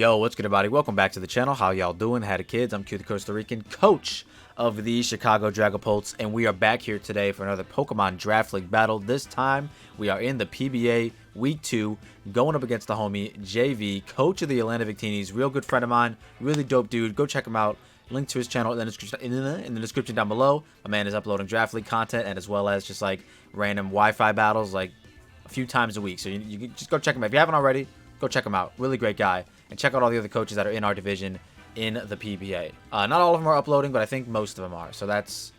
Yo, what's good, everybody? Welcome back to the channel. How y'all doing? Howdy, kids? I'm Q, the Costa Rican coach of the Chicago Dragapults, and we are back here today for another Pokemon Draft League battle. This time, we are in the PBA Week 2, going up against the homie Jayvee, coach of the Atlanta Victinis, real good friend of mine, really dope dude. Go check him out. Link to his channel in the description down below. A man is uploading Draft League content, and as well as just like random Wi-Fi battles, like a few times a week. So you can just go check him out. If you haven't already, go check him out. Really great guy. And check out all the other coaches that are in our division in the PBA. Not all of them are uploading, but I think most of them are. So that's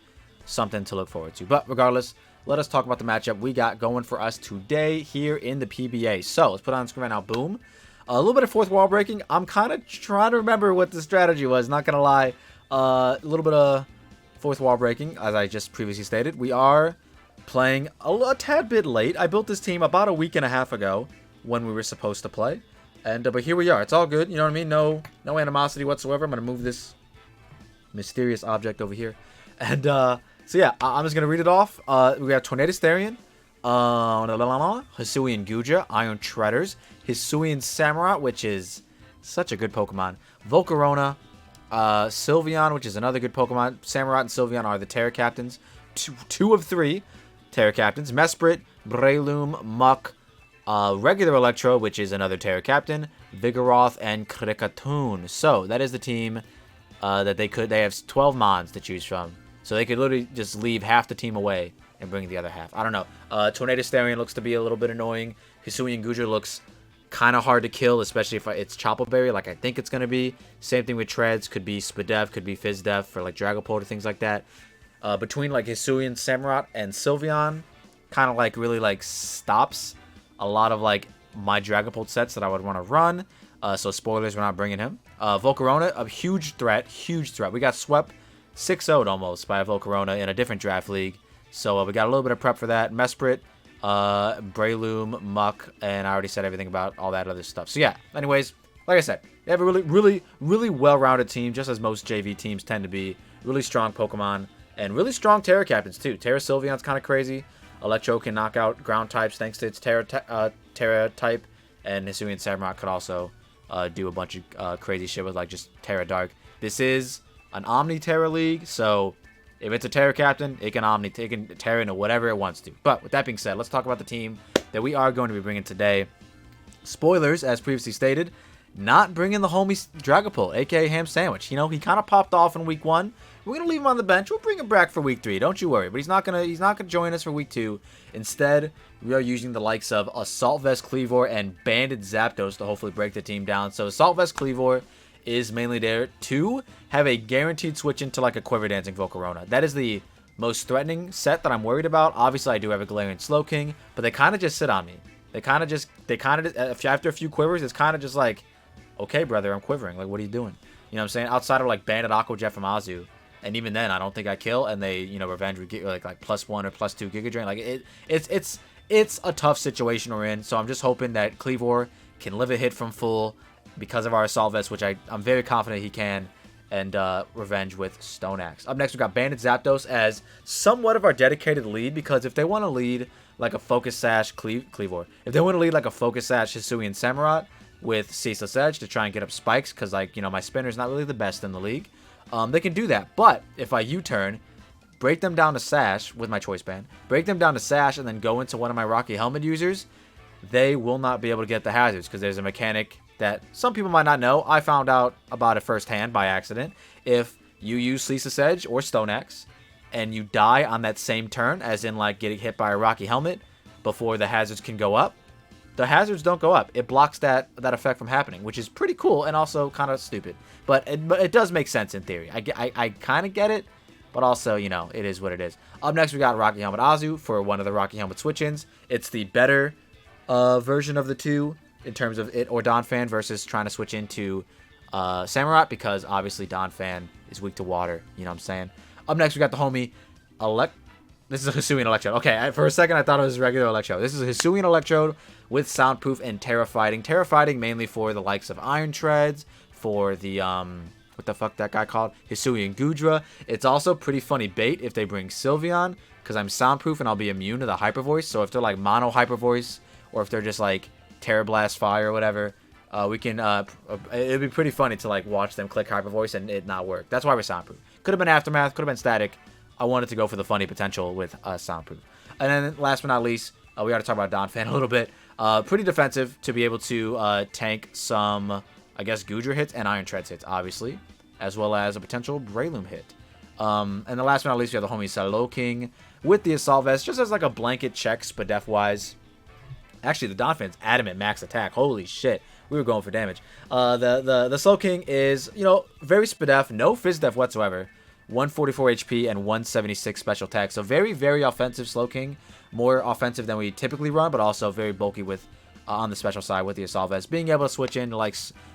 something to look forward to. But regardless, let us talk about the matchup we got going for us today here in the PBA. So let's put it on the screen right now. Boom. A little bit of fourth wall breaking. I'm kind of trying to remember what the strategy was. Not going to lie. A little bit of fourth wall breaking, as I just previously stated. We are playing a tad bit late. I built this team about a week and a half ago when we were supposed to play. And but here we are. It's all good. You know what I mean? No animosity whatsoever. I'm going to move this mysterious object over here. And so yeah, I'm just going to read it off. We got Tornadus Therian, Hisuian Gudra, Iron Treaders, Hisuian Samurott, which is such a good Pokemon, Volcarona, Sylveon, which is another good Pokemon. Samurott and Sylveon are the Tera captains. Two of three Tera captains. Mesprit, Breloom, Muck, regular Electrode, which is another Tera captain, Vigoroth, and Kricketune. So that is the team that they have 12 mons to choose from. So they could literally just leave half the team away and bring the other half. I don't know. Tornadus Therian looks to be a little bit annoying. Hisuian Gudra looks kind of hard to kill, especially if it's Chople Berry, like I think it's going to be. Same thing with Treads. Could be Spadef, could be Fizdef for like Dragapult or things like that. Between like Hisuian Samurott and Sylveon, kind of like really like stops a lot of like my Dragapult sets that I would want to run. So spoilers, we're not bringing him. Volcarona, a huge threat. We got swept 6-0'd almost by a Volcarona in a different draft league. So we got a little bit of prep for that. Mesprit, Breloom, Muck, and I already said everything about all that other stuff. So yeah, anyways, like I said, they have a really well-rounded team, just as most Jayvee teams tend to be. Really strong Pokemon, and really strong Tera captains too. Tera Sylveon's kind of crazy. Electro can knock out ground types thanks to its Tera type, and Hisuian Samurott could also do a bunch of crazy shit with like just Tera Dark. This is an Omni Tera league, so if it's a Tera captain, it can Tera into whatever it wants to. But with that being said, let's talk about the team that we are going to be bringing today. Spoilers, as previously stated, not bringing the homie Dragapult, aka Ham Sandwich. You know, he kind of popped off in week 1. We're gonna leave him on the bench. We'll bring him back for week 3. Don't you worry. But he's not gonna join us for week 2. Instead, we are using the likes of Assault Vest Kleavor and Banded Zapdos to hopefully break the team down. So Assault Vest Kleavor is mainly there to have a guaranteed switch into like a Quiver Dancing Volcarona. That is the most threatening set that I'm worried about. Obviously, I do have a Galarian Slowking, but they kind of just sit on me. They kind of after a few quivers, it's kind of just like, okay, brother, I'm quivering. Like, what are you doing? You know what I'm saying? Outside of like Banded Aqua Jet from Azu. And even then, I don't think I kill, and they, you know, revenge like +1 or +2 Giga Drain. Like it's a tough situation we're in. So I'm just hoping that Kleavor can live a hit from full because of our Assault Vest, which I'm very confident he can, and revenge with Stone Axe. Up next, we got Banded Zapdos as somewhat of our dedicated lead, because if they want to lead like a Focus Sash Kleavor, if they want to lead like a Focus Sash Hisuian Samurott with Ceaseless Edge to try and get up spikes, because like, you know, my spinner's not really the best in the league. They can do that, but if I U-turn, break them down to Sash with my Choice Band, break them down to Sash, and then go into one of my Rocky Helmet users, they will not be able to get the hazards, because there's a mechanic that some people might not know. I found out about it firsthand by accident. If you use Ceaseless Edge or Stone Axe, and you die on that same turn, as in like getting hit by a Rocky Helmet before the hazards can go up, the hazards don't go up. It blocks that effect from happening, which is pretty cool and also kind of stupid. But it does make sense in theory. I kind of get it, but also, you know, it is what it is. Up next, we got Rocky Helmet Azu for one of the Rocky Helmet switch-ins. It's the better version of the two in terms of it or Donphan versus trying to switch into Samurott, because obviously Donphan is weak to water. You know what I'm saying? Up next, we got the homie This is a Hisuian Electrode. Okay, for a second I thought it was regular Electrode. This is a Hisuian Electrode with Soundproof and Terra Fighting. Terra Fighting mainly for the likes of Iron Treads, for the, what the fuck that guy called? Hisuian Gudra. It's also pretty funny bait if they bring Sylveon, because I'm Soundproof and I'll be immune to the Hyper Voice. So if they're like Mono Hyper Voice, or if they're just like Tera Blast Fire or whatever, we can, it'd be pretty funny to, like, watch them click Hyper Voice and it not work. That's why we're soundproof. Could have been Aftermath, could have been Static. I wanted to go for the funny potential with soundproof. And then, last but not least, we got to talk about Donphan a little bit. Pretty defensive to be able to tank some, I guess, Goodra hits and Iron Treads hits, obviously, as well as a potential Breloom hit. And the last but not least, we have the homie Slowking with the Assault Vest, just as like a blanket check, Spadef-wise. Actually, the Donphan's adamant max attack. Holy shit. We were going for damage. The Slowking is, you know, very Spadef, no Fizz Def whatsoever. 144 HP and 176 special attack. So very, very offensive Slowking. More offensive than we typically run, but also very bulky with on the special side with the Assault Vest. Being able to switch in like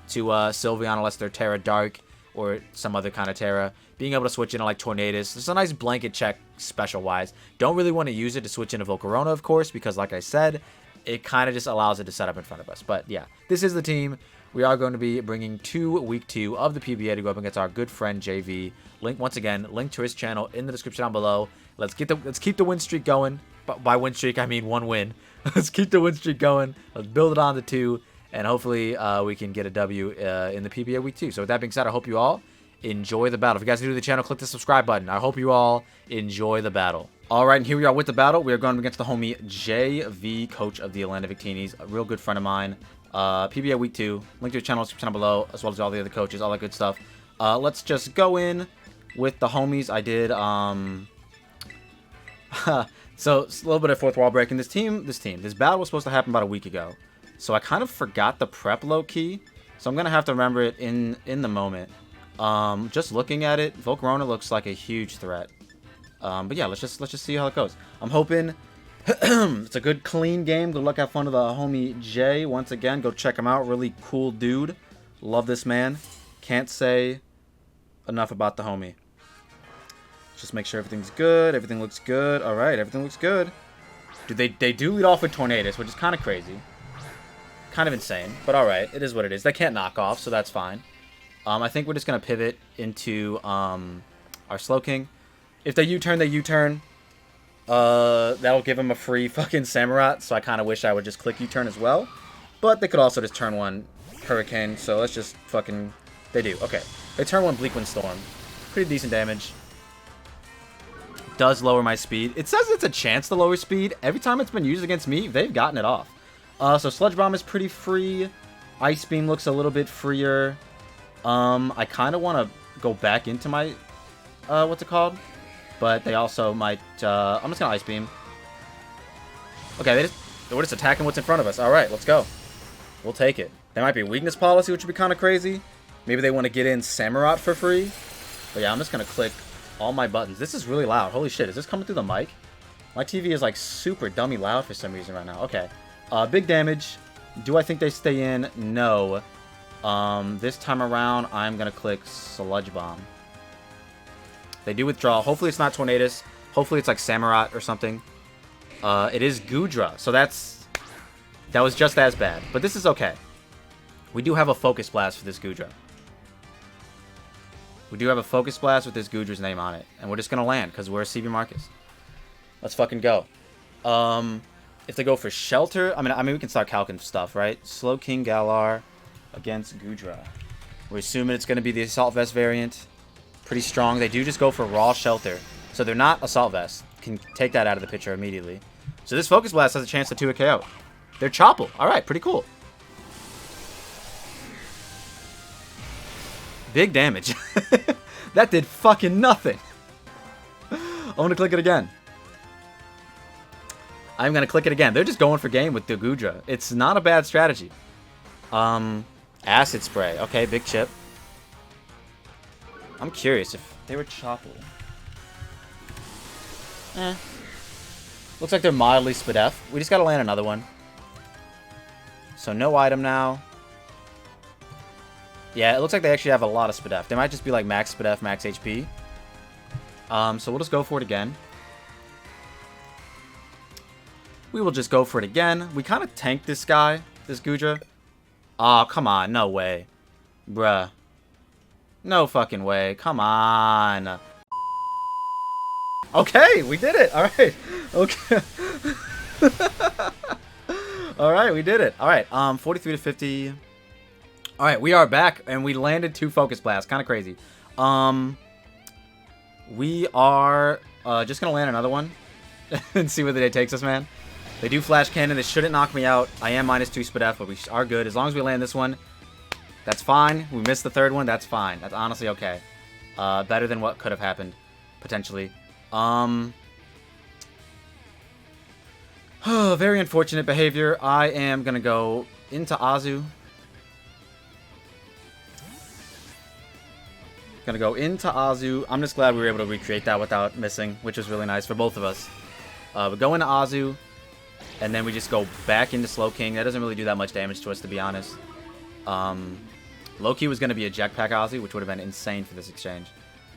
to Sylveon unless they're Tera Dark or some other kind of Tera. Being able to switch into like Tornadus. It's a nice blanket check special-wise. Don't really want to use it to switch into Volcarona, of course, because like I said, it kind of just allows it to set up in front of us. But yeah, this is the team. We are going to be bringing week 2 of the PBA to go up against our good friend Jayvee. Link, once again, link to his channel in the description down below. Let's keep the win streak going. By win streak, I mean 1 win. Let's keep the win streak going. Let's build it on to 2. And hopefully we can get a W in the PBA week 2. So with that being said, I hope you all enjoy the battle. If you guys are new to the channel, click the subscribe button. I hope you all enjoy the battle. Alright, and here we are with the battle. We are going against the homie Jayvee, coach of the Atlanta Victinis. A real good friend of mine. PBA week 2. Link to his channel in the description down below, as well as all the other coaches, all that good stuff. Let's just go in with the homies. I did, so, it's a little bit of fourth wall breaking. This battle was supposed to happen about a week ago. So, I kind of forgot the prep low-key. So, I'm going to have to remember it in the moment. Just looking at it, Volcarona looks like a huge threat. But yeah, let's just see how it goes. I'm hoping it's a good, clean game. Good luck, have fun to the homie Jay. Once again, go check him out. Really cool dude. Love this man. Can't say enough about the homie. Just make sure everything's good. Everything looks good. All right, everything looks good. Dude, they do lead off with Tornadus, which is kind of crazy. Kind of insane, but all right. It is what it is. They can't knock off, so that's fine. I think we're just going to pivot into our Slowking. If they U-turn, they U-turn. That'll give him a free fucking Samurott, so I kind of wish I would just click U-turn as well. But they could also just turn one Hurricane, so let's just fucking... They do. Okay. They turn one Bleak Wind Storm. Pretty decent damage. Does lower my speed. It says it's a chance to lower speed. Every time it's been used against me, they've gotten it off. So Sludge Bomb is pretty free. Ice Beam looks a little bit freer. I kind of want to go back into my... what's it called? But they also might... I'm just going to Ice Beam. Okay, we're just attacking what's in front of us. Alright, let's go. We'll take it. There might be a weakness policy, which would be kind of crazy. Maybe they want to get in Samurott for free. But yeah, I'm just going to click all my buttons. This is really loud. Holy shit, is this coming through the mic? My TV is like super dummy loud for some reason right now. Okay. Big damage. Do I think they stay in? No. This time around, I'm going to click Sludge Bomb. They do withdraw. Hopefully it's not Tornadus. Hopefully it's like Samurott or something. It is Goodra. So that was just as bad. But this is okay. We do have a Focus Blast for this Goodra. We do have a Focus Blast with this Goodra's name on it. And we're just going to land because we're a CB Marcus. Let's fucking go. If they go for Shelter... I mean, we can start calcing stuff, right? Slowking Galar against Goodra. We're assuming it's going to be the Assault Vest variant. Pretty strong. They do just go for Raw Shelter. So they're not Assault Vest. Can take that out of the picture immediately. So this Focus Blast has a chance to 2 a KO. They're Chople. Alright, pretty cool. Big damage. That did fucking nothing. I'm going to click it again. I'm going to click it again. They're just going for game with the Goodra. It's not a bad strategy. Acid Spray. Okay, big chip. I'm curious if they were Chople. Looks like they're mildly Spadef. We just got to land another one. So no item now. Yeah, it looks like they actually have a lot of Spadef. They might just be like max Spadef, max HP. So we'll just go for it again. We will just go for it again. We kind of tanked this guy, this Goodra. Oh, come on. No way. Bruh. No fucking way. Come on. Okay, we did it. All right. Okay. All right, we did it. All right. 43 to 50. Alright, we are back, and we landed 2 Focus Blasts. Kind of crazy. We are just going to land another one and see where the day takes us, man. They do Flash Cannon. This shouldn't knock me out. I am -2 SPDF, but we are good. As long as we land this one, that's fine. We missed the 3rd one. That's fine. That's honestly okay. Better than what could have happened, potentially. Very unfortunate behavior. I am going to go into Azu. Gonna go into Azu. I'm just glad we were able to recreate that without missing, which was really nice for both of us. We go into Azu, and then we just go back into Slowking. That doesn't really do that much damage to us, to be honest. Low-key was going to be a Jetpack Azu, which would have been insane for this exchange.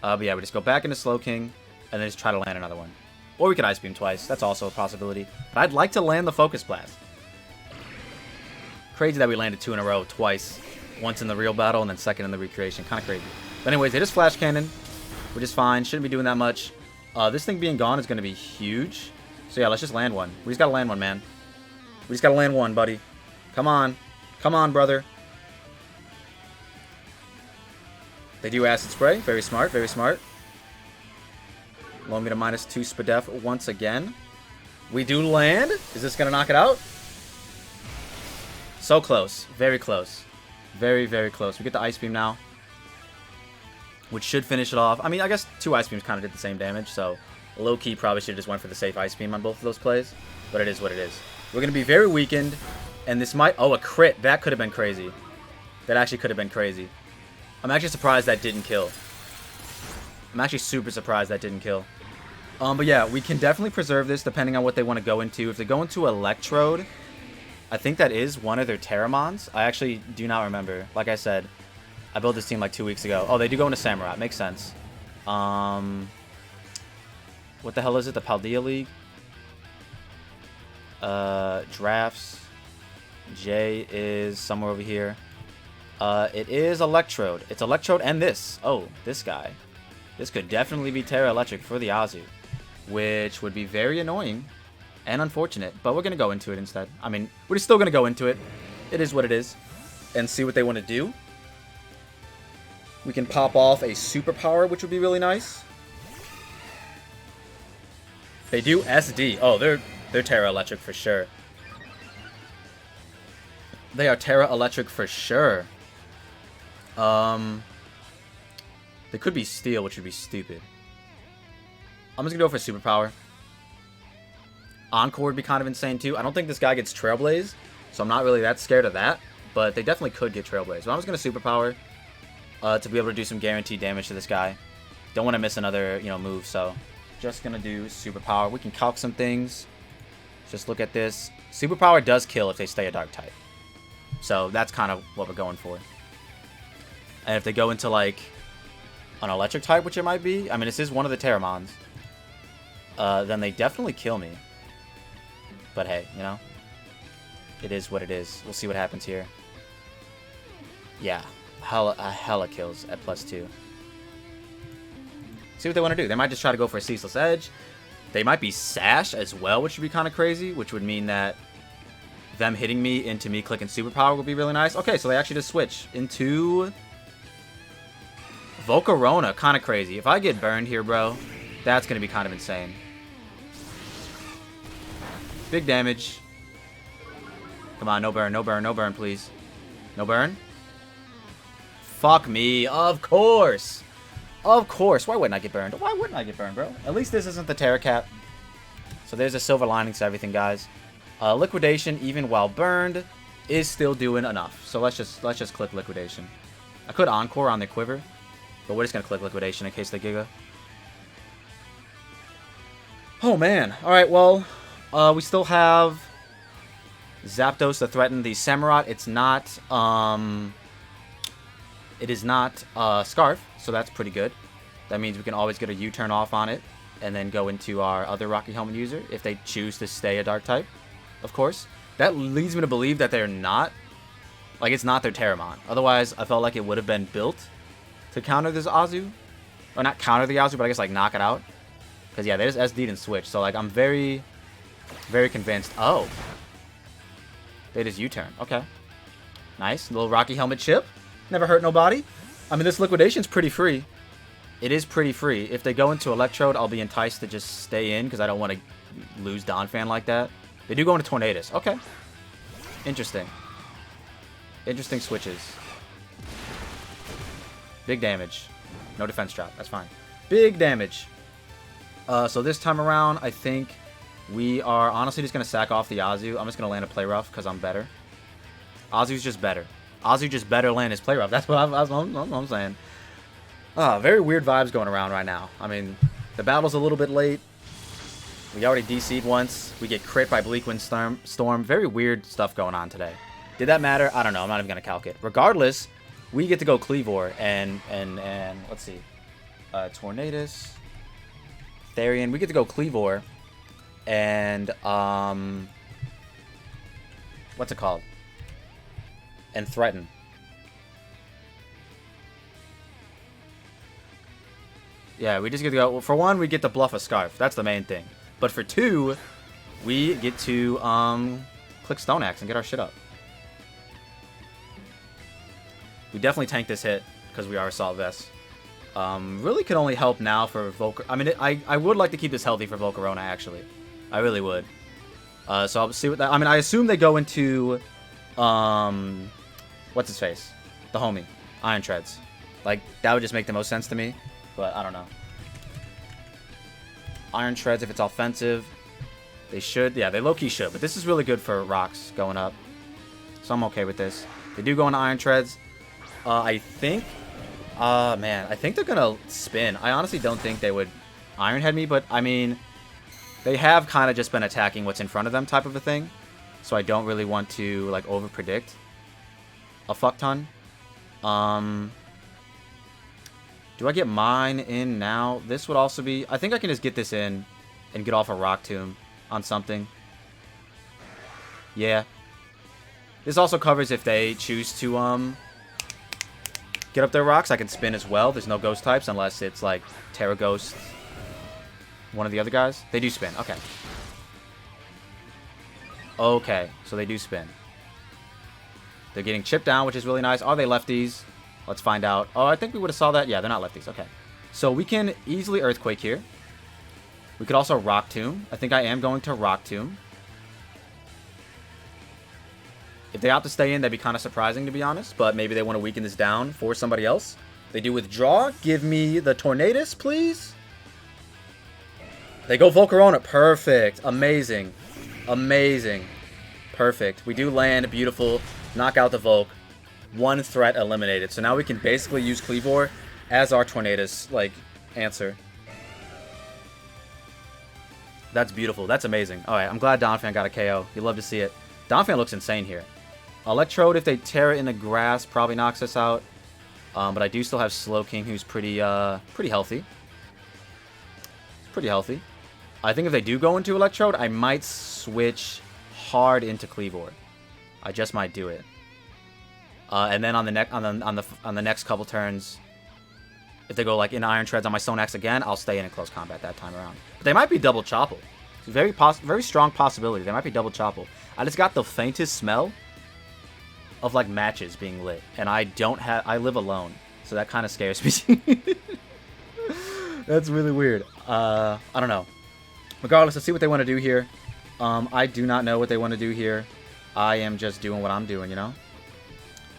But yeah, we just go back into Slowking, and then just try to land another one. Or we could Ice Beam twice. That's also a possibility. But I'd like to land the Focus Blast. Crazy that we landed 2 in a row twice. Once in the real battle, and then second in the recreation. Kind of crazy. But anyways, they just Flash Cannon, which is fine. Shouldn't be doing that much. This thing being gone is going to be huge. So yeah, let's just land one. We just got to land one, man. We just got to land one, buddy. Come on. Come on, brother. They do Acid Spray. Very smart, very smart. Low me to -2 SPDF once again. We do land. Is this going to knock it out? So close. Very close. Very, very close. We get the Ice Beam now, which should finish it off. I mean, I guess 2 Ice Beams kind of did the same damage, so low-key probably should have just went for the safe Ice Beam on both of those plays, but it is what it is. We're going to be very weakened, and this might... Oh, a crit. That could have been crazy. That actually could have been crazy. I'm actually surprised that didn't kill. I'm actually super surprised that didn't kill. But yeah, we can definitely preserve this depending on what they want to go into. If they go into Electrode, I think that is one of their Terramons. I actually do not remember. Like I said, I built this team like 2 weeks ago. Oh, they do go into Samurai. Makes sense. What the hell is it? The Paldea League? Drafts. J is somewhere over here. It is Electrode. It's Electrode and this. Oh, this guy. This could definitely be Tera Electric for the Azu, which would be very annoying and unfortunate, but we're going to go into it instead. I mean, we're still going to go into it. It is what it is. And see what they want to do. We can pop off a superpower, which would be really nice. They do SD. Oh, they're Tera Electric for sure. They are Tera Electric for sure. They could be Steel, which would be stupid. I'm just going to go for superpower. Encore would be kind of insane too. I don't think this guy gets Trailblaze, so I'm not really that scared of that. But they definitely could get Trailblaze. So I'm just going to superpower to be able to do some guaranteed damage to this guy. Don't want to miss another, move, so just going to do superpower. We can calc some things. Just look at this. Superpower does kill if they stay a dark type. So that's kind of what we're going for. And if they go into like an electric type, which it might be, I mean, this is one of the Terramons, then they definitely kill me. But hey, it is what it is. We'll see what happens here. Yeah, hella kills at +2. See what they want to do. They might just try to go for a Ceaseless Edge. They might be Sash as well, which would be kind of crazy, which would mean that them hitting me into me clicking Superpower would be really nice. Okay, so they actually just switch into Volcarona. Kind of crazy. If I get burned here, bro, that's going to be kind of insane. Big damage. Come on, no burn, no burn, no burn, please. No burn? Fuck me. Of course. Of course. Why wouldn't I get burned? Why wouldn't I get burned, bro? At least this isn't the Terra Cap. So there's a silver lining to everything, guys. Liquidation, even while burned, is still doing enough. So let's just click Liquidation. I could Encore on the Quiver, but we're just gonna click Liquidation in case they Giga. Oh man. All right. Well, we still have Zapdos to threaten the Samurott. It's not. It is not Scarf, so that's pretty good. That means we can always get a U-turn off on it, and then go into our other Rocky Helmet user if they choose to stay a Dark type. Of course, that leads me to believe that they're not, like, it's not their Terramon. Otherwise, I felt like it would have been built to counter this Azu. Or not counter the Azu, but I guess, like, knock it out. Because, yeah, they just SD'd and switched. So, like, I'm very, very convinced. Oh. They just U-turn. Okay. Nice. Little Rocky Helmet chip. Never hurt nobody. I mean, this liquidation's pretty free. It is pretty free. If they go into Electrode, I'll be enticed to just stay in because I don't want to lose Donphan like that. They do go into Tornadus. Okay. Interesting. Interesting switches. Big damage. No defense drop. That's fine. Big damage. So this time around, I think we are honestly just going to sack off the Azu. I'm just going to land a Play Rough because I'm better. Azu's just better. Azu just better land his Play Rough. That's what I'm saying. Very weird vibes going around right now. I mean, the battle's a little bit late. We already DC'd once. We get crit by Bleak Wind Storm. Very weird stuff going on today. Did that matter? I don't know. I'm not even going to calc it. Regardless, we get to go Cleavor and let's see. Tornadus. Therian. We get to go Cleavor and what's it called? And Threaten. Yeah, we just get to go. Well, for one, we get to bluff a Scarf. That's the main thing. But for two, we get to click Stone Axe and get our shit up. We definitely tank this hit because we are Assault Vest. Really could only help now for Volcar. I mean, I would like to keep this healthy for Volcarona, actually. I really would. So I'll see what that... I mean, I assume they go into... what's his face? The homie. Iron Treads. Like, that would just make the most sense to me. But I don't know. Iron Treads, if it's offensive, they should. Yeah, they low-key should. But this is really good for rocks going up. So I'm okay with this. They do go into Iron Treads. I think... man, I think they're going to spin. I honestly don't think they would Iron Head me. But, I mean, they have kind of just been attacking what's in front of them type of a thing. So I don't really want to, like, over-predict a fuck ton. Do I get mine in now? This would also be... I think I can just get this in and get off a Rock Tomb on something. Yeah. This also covers if they choose to get up their rocks. I can spin as well. There's no ghost types unless it's like Terra Ghost. One of the other guys. They do spin. Okay. Okay. So they do spin. They're getting chipped down, which is really nice. Are they lefties? Let's find out. Oh, I think we would have saw that. Yeah, they're not lefties. Okay. So we can easily Earthquake here. We could also Rock Tomb. I think I am going to Rock Tomb. If they opt to stay in, that'd be kind of surprising, to be honest. But maybe they want to weaken this down for somebody else. They do withdraw. Give me the Tornadus, please. They go Volcarona. Perfect. Amazing. Amazing. Perfect. We do land. Beautiful. Knock out the Volk. One threat eliminated. So now we can basically use Cleavor as our Tornadus, like, answer. That's beautiful. That's amazing. Alright, I'm glad Donphan got a KO. You love to see it. Donphan looks insane here. Electrode, if they tear it in the grass, probably knocks us out. But I do still have Slowking, who's pretty healthy. Pretty healthy. I think if they do go into Electrode, I might switch hard into Cleavor. I just might do it. And then on the next couple turns, if they go like in Iron Treads on my Stone Axe again, I'll stay in close combat that time around. But they might be double Chopple. It's a very strong possibility. They might be double Chopple. I just got the faintest smell of like matches being lit, and I live alone, so that kind of scares me. That's really weird. I don't know. Regardless, let's see what they want to do here. I do not know what they want to do here. I am just doing what I'm doing, you know?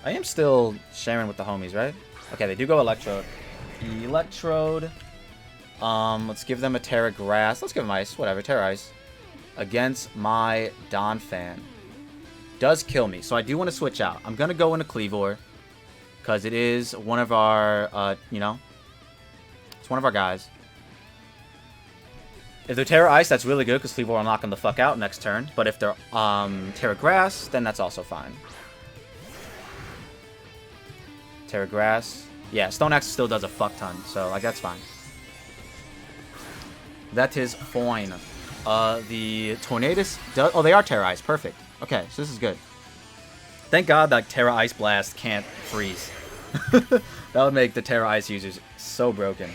I am still sharing with the homies, right? Okay, they do go Electrode. Electrode. Let's give them a Terra Grass. Let's give them Ice. Whatever, Terra Ice. Against my Donphan. Does kill me, so I do want to switch out. I'm going to go into Cleavor. Because it is one of our, you know. It's one of our guys. If they're Terra Ice, that's really good, because Cleavor will knock them the fuck out next turn. But if they're Terra Grass, then that's also fine. Terra Grass. Yeah, Stone Axe still does a fuck ton, so like that's fine. That is fine. The Tornadus does... Oh, they are Terra Ice. Perfect. Okay, so this is good. Thank God that Terra Ice Blast can't freeze. That would make the Terra Ice users so broken.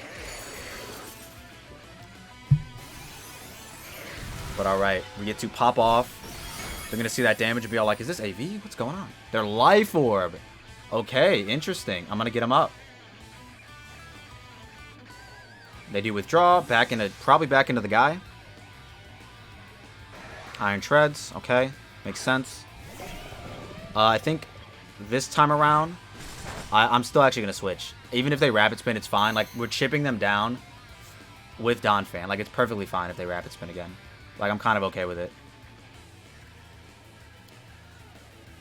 But alright, we get to pop off They're gonna see that damage and be all like, is this AV? What's going on? They're Life Orb. Okay, interesting. I'm gonna get them up. They do withdraw, probably back into the guy. Iron Treads, okay. Makes sense. I think this time around, I'm still actually gonna switch. Even if they Rapid Spin, it's fine. Like, we're chipping them down with Donphan. Like, it's perfectly fine if they Rapid Spin again. Like, I'm kind of okay with it.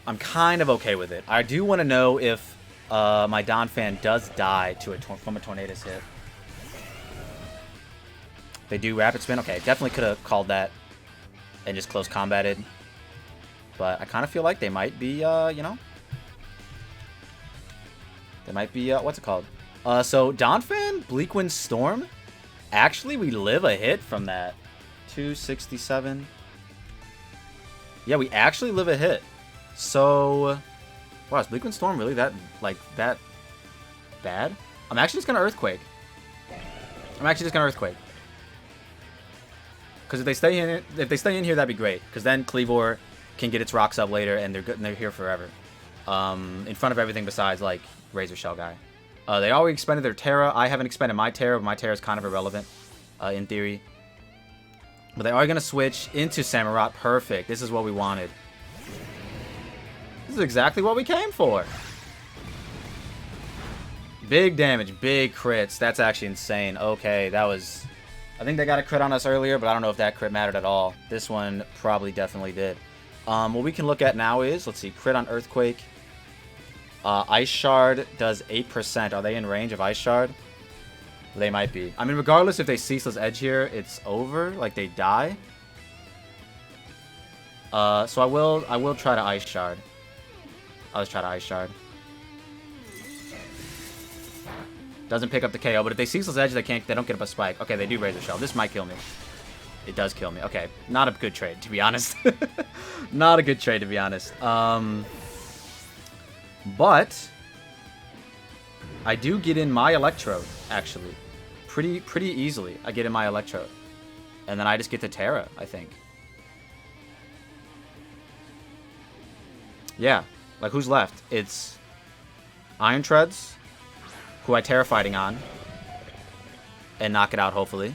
I'm kind of okay with it. I do want to know if my Donphan does die from a Tornadus hit. They do Rapid Spin. Okay, definitely could have called that and just close combated. But I kind of feel like they might be, you know... They might be, what's it called? So, Donphan, Bleakwind Storm. Actually, we live a hit from that. 267. Yeah, we actually live a hit. So, wow, is Bleakwind Storm really that bad? I'm actually just gonna Earthquake. Because if they stay in here, that'd be great. Because then Cleavor can get its rocks up later, and they're good, and they're here forever. In front of everything besides like Razor Shell guy. They already expended their Tera. I haven't expended my Tera, but my Tera is kind of irrelevant, in theory. But they are gonna switch into Samurott. Perfect. This is what we wanted. This is exactly what we came for. Big damage, big crits. That's actually insane. Okay, that was... I think they got a crit on us earlier, but I don't know if that crit mattered at all. This one probably definitely did. What we can look at now is, let's see, crit on Earthquake. Ice Shard does 8%. Are they in range of Ice Shard? They might be. I mean, regardless if they Ceaseless Edge here, it's over. Like, they die. So I will try to Ice Shard. I'll just try to Ice Shard. Doesn't pick up the KO, but if they Ceaseless Edge, they don't get up a spike. Okay, they do Razor Shell. This might kill me. It does kill me. Okay, not a good trade, to be honest. Not a good trade, to be honest. But I do get in my Electrode, actually. Pretty easily, I get in my Electrode. And then I just get to Tera, I think. Yeah. Like, who's left? It's Iron Treads, who I Tera Fighting on, and knock it out, hopefully.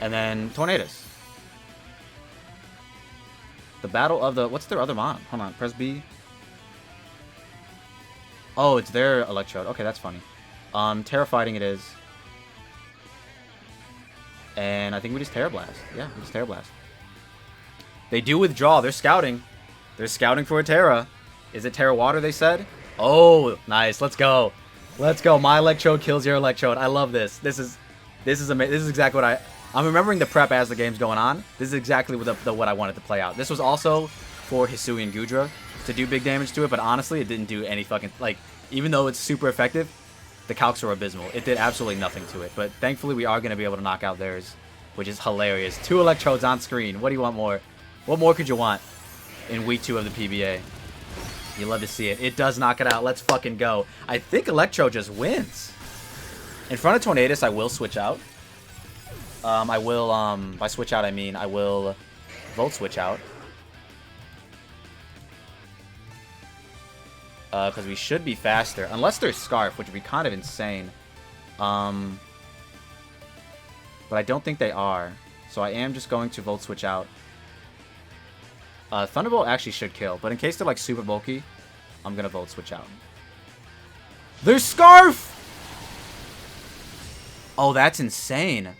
And then Tornadus. The battle of the... What's their other mon? Hold on, press B. Oh, it's their Electrode. Okay, that's funny. Tera Fighting it is. And I think we just Tera Blast. Yeah, we just Tera Blast. They do withdraw. They're scouting. They're scouting for a Tera. Is it Tera Water, they said? Oh, nice. Let's go. Let's go. My Electrode kills your Electrode. I love this. This is amazing. This is exactly what I'm remembering the prep as the game's going on. This is exactly what I wanted to play out. This was also for Hisuian Gudra to do big damage to it, but honestly, it didn't do any fucking... Like, even though it's super effective, the calcs are abysmal. It did absolutely nothing to it, but thankfully we are going to be able to knock out theirs, which is hilarious. 2 Electrodes on screen. What do you want more? What more could you want in week 2 of the PBA? You love to see it. It does knock it out. Let's fucking go. I think Electrode just wins. In front of Tornadus, I will switch out. By switch out, I mean I will Volt Switch out. Because we should be faster. Unless there's Scarf, which would be kind of insane. But I don't think they are. So I am just going to Volt Switch out. Thunderbolt actually should kill. But in case they're like super bulky, I'm going to Volt Switch out. There's Scarf! Oh, that's insane.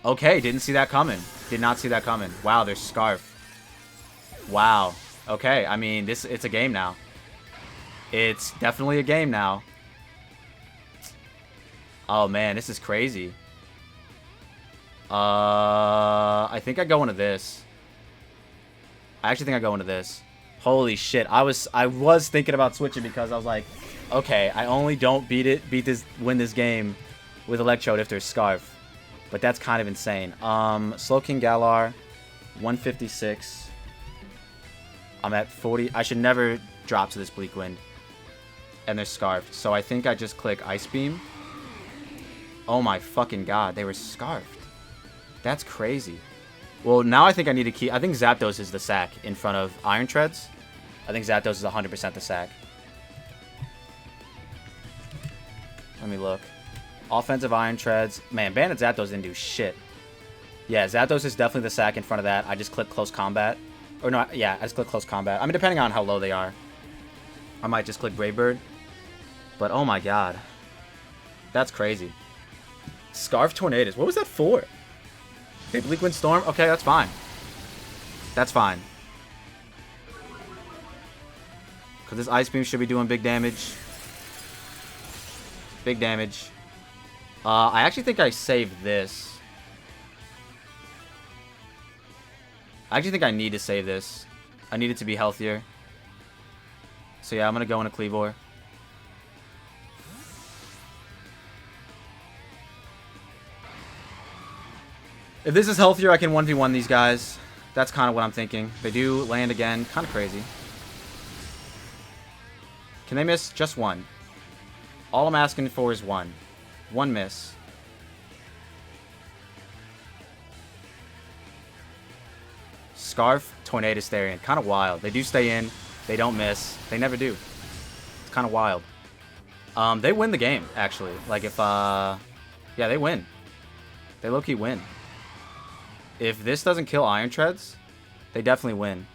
Okay, didn't see that coming. Did not see that coming. Wow, there's Scarf. Wow. Okay, I mean, it's a game now. It's definitely a game now. Oh, man, this is crazy. I think I go into this. I actually think I go into this. Holy shit. I was thinking about switching because I was like, okay, I only don't win this game with Electrode if there's Scarf. But that's kind of insane. Slowking Galar, 156. I'm at 40. I should never drop to this Bleak Wind. And they're Scarfed. So I think I just click Ice Beam. Oh my fucking god, they were Scarfed. That's crazy. Well, now I think I need to keep... I think Zapdos is the sack in front of Iron Treads. I think Zapdos is 100% the sack. Let me look. Offensive Iron Treads. Man, Bandit Zapdos didn't do shit. Yeah, Zapdos is definitely the sack in front of that. I just clicked Close Combat. Or no, yeah, I just clicked Close Combat. I mean, depending on how low they are. I might just click Brave Bird. But, oh my god. That's crazy. Scarf Tornadus. What was that for? Okay, Bleak Wind Storm. Okay, that's fine. That's fine. Because this Ice Beam should be doing big damage. Big damage. I actually think I saved this. I actually think I need to save this. I need it to be healthier. So yeah, I'm going to go into Cleavor. If this is healthier, I can 1v1 these guys. That's kind of what I'm thinking. They do land again. Kind of crazy. Can they miss? Just one. All I'm asking for is one. One miss. Scarf, Tornado, Starion. Kind of wild. They do stay in. They don't miss. They never do. It's kind of wild. They win the game, actually. Like, if, yeah, they win. They low-key win. If this doesn't kill Iron Treads, they definitely win.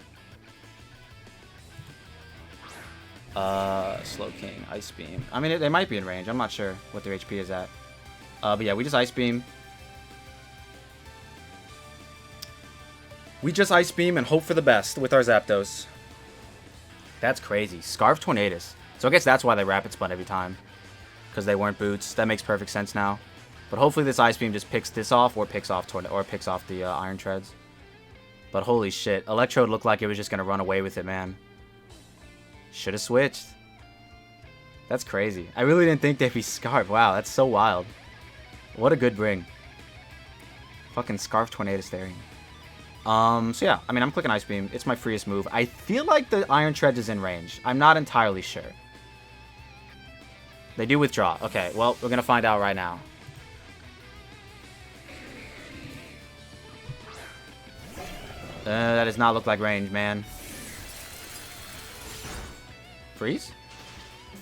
Slow King, Ice Beam. I mean, they might be in range. I'm not sure what their HP is at. But yeah, we just Ice Beam. We just Ice Beam and hope for the best with our Zapdos. That's crazy. Scarf Tornadus. So I guess that's why they Rapid Spun every time. Because they weren't boots. That makes perfect sense now. But hopefully this Ice Beam just picks this off or picks off the Iron Treads. But holy shit. Electrode looked like it was just going to run away with it, man. Should have switched. That's crazy. I really didn't think they'd be Scarf. Wow, that's so wild. What a good bring. Fucking Scarf Tornado Staring. So yeah, I mean, I'm clicking Ice Beam. It's my freest move. I feel like the Iron Treads is in range. I'm not entirely sure. They do withdraw. Okay, well, we're going to find out right now. That does not look like range, man. Freeze?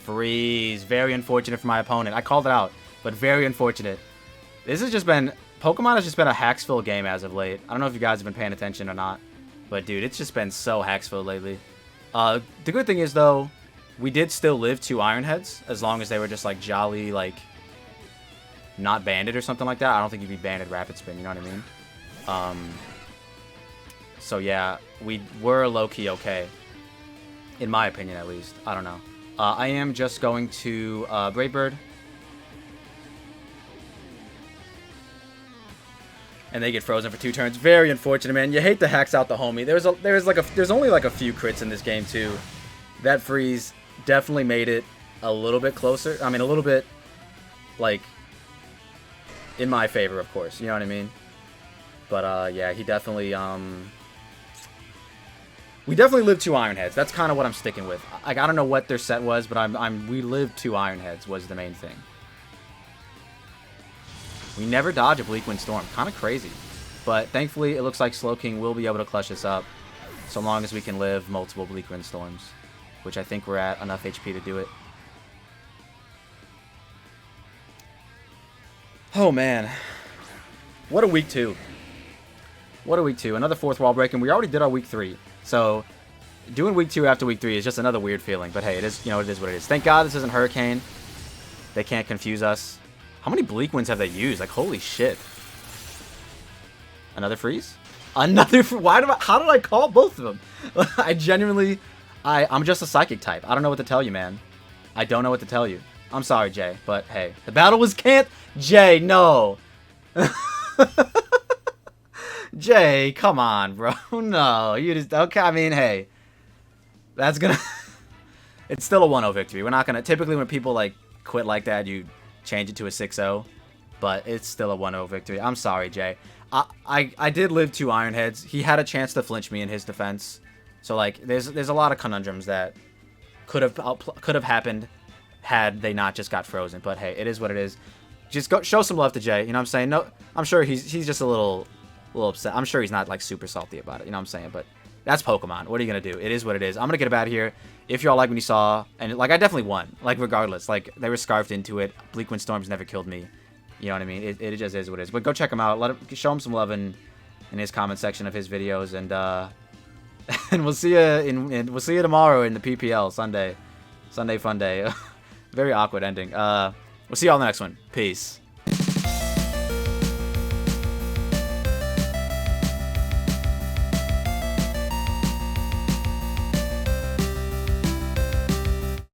Freeze. Very unfortunate for my opponent. I called it out, but very unfortunate. This has just been... Pokemon has just been a Hacksville game as of late. I don't know if you guys have been paying attention or not. But, dude, it's just been so Hacksville lately. The good thing is, though, we did still live 2 Iron Heads. As long as they were just, like, jolly, like... not banded or something like that. I don't think you'd be banded Rapid Spin, you know what I mean? So, yeah, we were low-key okay. In my opinion, at least. I don't know. I am just going to Brave Bird. And they get frozen for 2 turns. Very unfortunate, man. You hate to hacks out the homie. There's only like a few crits in this game, too. That freeze definitely made it a little bit closer. I mean, a little bit, like, in my favor, of course. You know what I mean? But, yeah, he definitely, we definitely lived 2 Iron Heads. That's kind of what I'm sticking with. Like, I don't know what their set was, but we lived 2 Iron Heads was the main thing. We never dodge a Bleak Wind Storm. Kind of crazy. But thankfully, it looks like Slowking will be able to clutch this up. So long as we can live multiple Bleak Wind Storms. Which I think we're at enough HP to do it. Oh, man. What a week 2. What a week 2. Another 4th wall break, and we already did our week 3. So, doing week 2 after week 3 is just another weird feeling. But hey, it is, you know, it is what it is. Thank God this isn't Hurricane. They can't confuse us. How many Bleak Winds have they used? Like, holy shit. Another freeze? Another how did I call both of them? I genuinely... I'm just a psychic type. I don't know what to tell you, man. I don't know what to tell you. I'm sorry, Jay. But, hey. The battle was can't... Jay, no. Jay, come on, bro. No. You just... Okay, I mean, hey. That's gonna... It's still a 1-0 victory. We're not gonna... Typically, when people, like, quit like that, you... change it to a 6-0, but it's still a 1-0 victory. I'm sorry, Jay. I did live 2 Iron Heads. He had a chance to flinch me in his defense. So, like, there's a lot of conundrums that could have happened had they not just got frozen. But hey, it is what it is. Just go show some love to Jay. You know what I'm saying? No, I'm sure he's just a little a little upset. I'm sure he's not like super salty about it. You know what I'm saying? But that's Pokemon. What are you gonna do? It is what it is. I'm gonna get up out of here. If y'all like what you saw, and like I definitely won. Like regardless, like they were scarfed into it. Bleak Wind Storms never killed me. You know what I mean? It just is what it is. But go check him out. Show him some love in his comment section of his videos, and and we'll see you tomorrow in the PPL Sunday fun day. Very awkward ending. We'll see y'all in the next one. Peace.